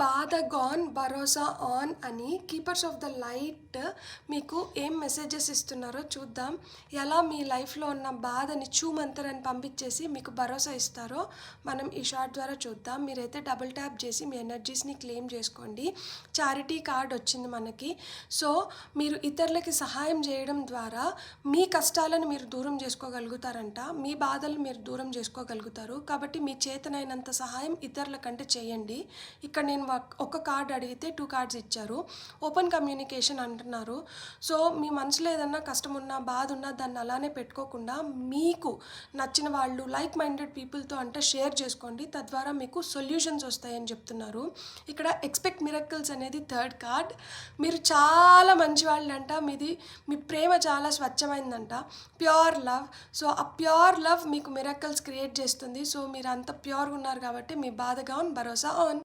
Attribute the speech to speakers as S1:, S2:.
S1: బాధ gone Bharosa on అని keepers of the light మీకు ఏం మెసేజెస్ ఇస్తున్నారో చూద్దాం. ఎలా మీ లైఫ్లో ఉన్న బాధని చూమంతరని పంపించేసి మీకు భరోసా ఇస్తారో మనం ఈ షార్ట్ ద్వారా చూద్దాం. మీరైతే డబుల్ ట్యాప్ చేసి మీ ఎనర్జీస్ని క్లెయిమ్ చేసుకోండి. చారిటీ కార్డ్ వచ్చింది మనకి. సో మీరు ఇతరులకి సహాయం చేయడం ద్వారా మీ కష్టాలను మీరు దూరం చేసుకోగలుగుతారంట, మీ బాధలు మీరు దూరం చేసుకోగలుగుతారు. కాబట్టి మీ చేతనైనంత సహాయం ఇతరుల కంటే చేయండి. ఇక్కడ నేను ఒక కార్డ్ అడిగితే 2 కార్డ్స్ ఇచ్చారు. ఓపెన్ కమ్యూనికేషన్ అంటున్నారు. సో మీ మనసులో ఏదన్నా కష్టం ఉన్నా, బాధ ఉన్నా దాన్ని అలానే పెట్టుకోకుండా మీకు నచ్చిన వాళ్ళు, లైక్ మైండెడ్ పీపుల్తో అంటే షేర్ చేసుకోండి. తద్వారా మీకు సొల్యూషన్స్ వస్తాయని చెప్తున్నారు. ఇక్కడ ఎక్స్పెక్ట్ మిరకిల్స్ అనేది 3rd కార్డ్. మీరు చాలా మంచి వాళ్ళంట. మీ ప్రేమ చాలా స్వచ్ఛమైందంట, ప్యూర్ లవ్. సో ఆ ప్యూర్ లవ్ మీకు మిరకిల్స్ క్రియేట్ చేస్తుంది. సో మీరు అంత ప్యూర్గా ఉన్నారు కాబట్టి మీ బాధగా భరోసా ఆన్.